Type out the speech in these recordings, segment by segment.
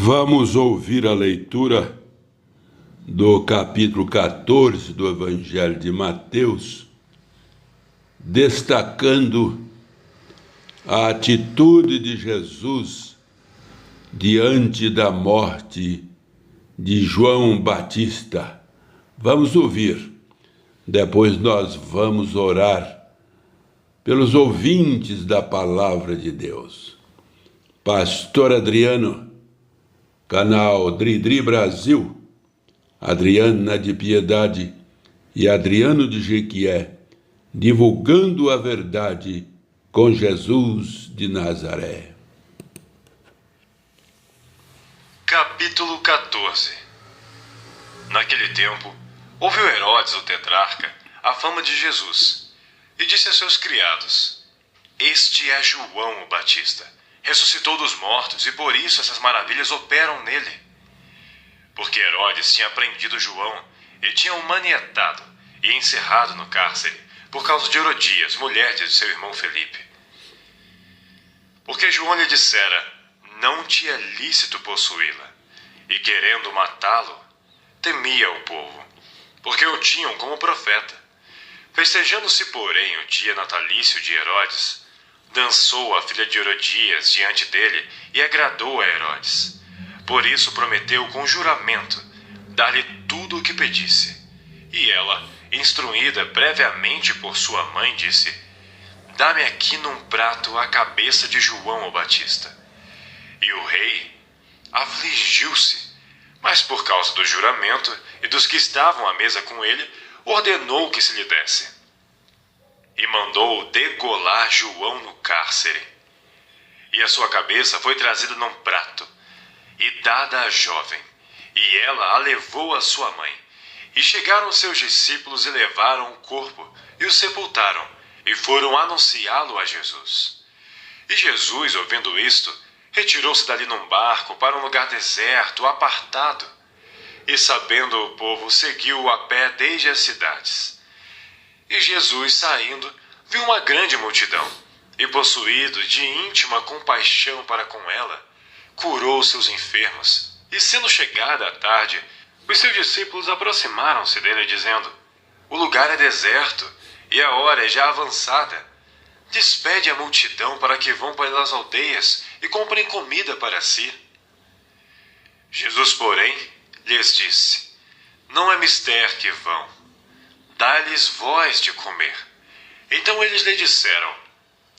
Vamos ouvir a leitura do capítulo 14 do Evangelho de Mateus, destacando a atitude de Jesus diante da morte de João Batista. Vamos ouvir, depois nós vamos orar pelos ouvintes da Palavra de Deus. Pastor Adriano, canal Dridri Brasil, Adriana de Piedade e Adriano de Jequié, divulgando a verdade com Jesus de Nazaré. Capítulo 14. Naquele tempo, ouviu Herodes, o tetrarca, a fama de Jesus, e disse a seus criados: Este é João o Batista. Ressuscitou dos mortos, e por isso essas maravilhas operam nele. Porque Herodes tinha prendido João e tinha o manietado e encerrado no cárcere, por causa de Herodias, mulher de seu irmão Felipe. Porque João lhe dissera: Não te é lícito possuí-la. E querendo matá-lo, temia o povo, porque o tinham como profeta. Festejando-se, porém, o dia natalício de Herodes, dançou a filha de Herodias diante dele e agradou a Herodes. Por isso prometeu com juramento dar-lhe tudo o que pedisse. E ela, instruída previamente por sua mãe, disse: Dá-me aqui num prato a cabeça de João o Batista. E o rei afligiu-se, mas por causa do juramento e dos que estavam à mesa com ele, ordenou que se lhe desse. E mandou degolar João no cárcere. E a sua cabeça foi trazida num prato e dada à jovem, e ela a levou à sua mãe. E chegaram seus discípulos e levaram o corpo e o sepultaram, e foram anunciá-lo a Jesus. E Jesus, ouvindo isto, retirou-se dali num barco para um lugar deserto, apartado. E sabendo o povo, seguiu-o a pé desde as cidades. E Jesus, saindo, viu uma grande multidão, e possuído de íntima compaixão para com ela, curou seus enfermos. E sendo chegada a tarde, os seus discípulos aproximaram-se dele, dizendo: O lugar é deserto, e a hora é já avançada. Despede a multidão para que vão pelas aldeias e comprem comida para si. Jesus, porém, lhes disse: Não é mister que vão, dá-lhes vós de comer. Então eles lhe disseram: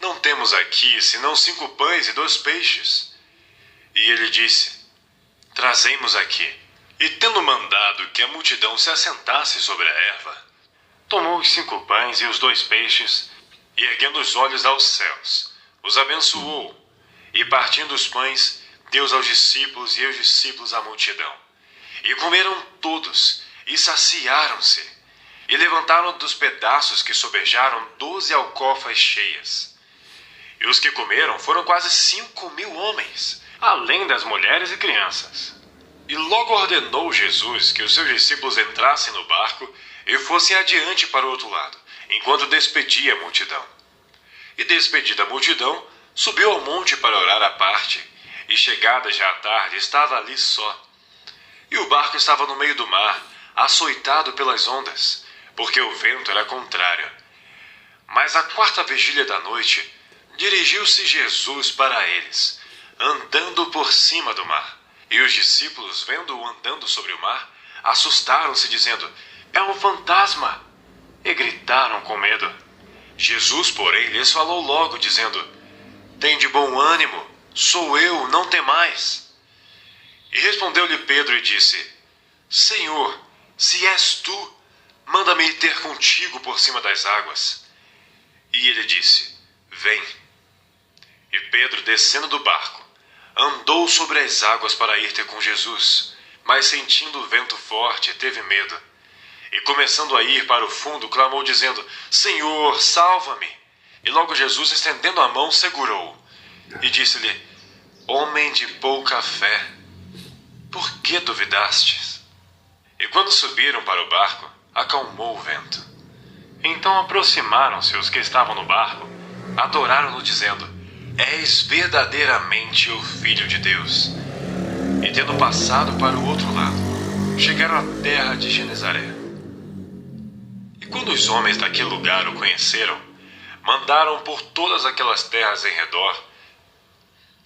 Não temos aqui senão 5 pães e 2 peixes. E ele disse: Trazei-mos aqui. E tendo mandado que a multidão se assentasse sobre a erva, tomou os 5 pães e os 2 peixes, e erguendo os olhos aos céus, os abençoou, e partindo os pães, deu aos discípulos, e os discípulos à multidão. E comeram todos, e saciaram-se, e levantaram dos pedaços que sobejaram 12 alcofas cheias. E os que comeram foram quase 5.000 homens, além das mulheres e crianças. E logo ordenou Jesus que os seus discípulos entrassem no barco e fossem adiante para o outro lado, enquanto despedia a multidão. E despedida a multidão, subiu ao monte para orar à parte, e chegada já a tarde, estava ali só. E o barco estava no meio do mar, açoitado pelas ondas, porque o vento era contrário. Mas à 4ª vigília da noite, dirigiu-se Jesus para eles, andando por cima do mar. E os discípulos, vendo-o andando sobre o mar, assustaram-se, dizendo: É um fantasma! E gritaram com medo. Jesus, porém, lhes falou logo, dizendo: Tende bom ânimo, sou eu, não temais. E respondeu-lhe Pedro e disse: Senhor, se és tu, manda-me ir ter contigo por cima das águas. E ele disse: Vem. E Pedro, descendo do barco, andou sobre as águas para ir ter com Jesus, mas sentindo o vento forte, teve medo. E começando a ir para o fundo, clamou dizendo: Senhor, salva-me! E logo Jesus, estendendo a mão, segurou-o. E disse-lhe: Homem de pouca fé, por que duvidastes? E quando subiram para o barco, acalmou o vento. Então aproximaram-se os que estavam no barco, adoraram-no dizendo: És verdadeiramente o Filho de Deus. E tendo passado para o outro lado, chegaram à terra de Genezaré. E quando os homens daquele lugar o conheceram, mandaram por todas aquelas terras em redor,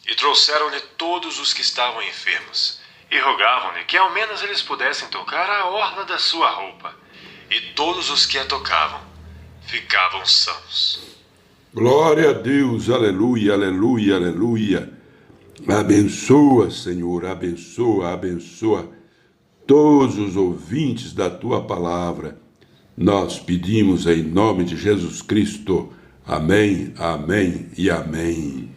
e trouxeram-lhe todos os que estavam enfermos, e rogavam-lhe que ao menos eles pudessem tocar a orla da sua roupa, e todos os que a tocavam ficavam sãos. Glória a Deus, aleluia, aleluia, aleluia. Abençoa, Senhor, abençoa, abençoa todos os ouvintes da Tua palavra. Nós pedimos em nome de Jesus Cristo. Amém, amém e amém.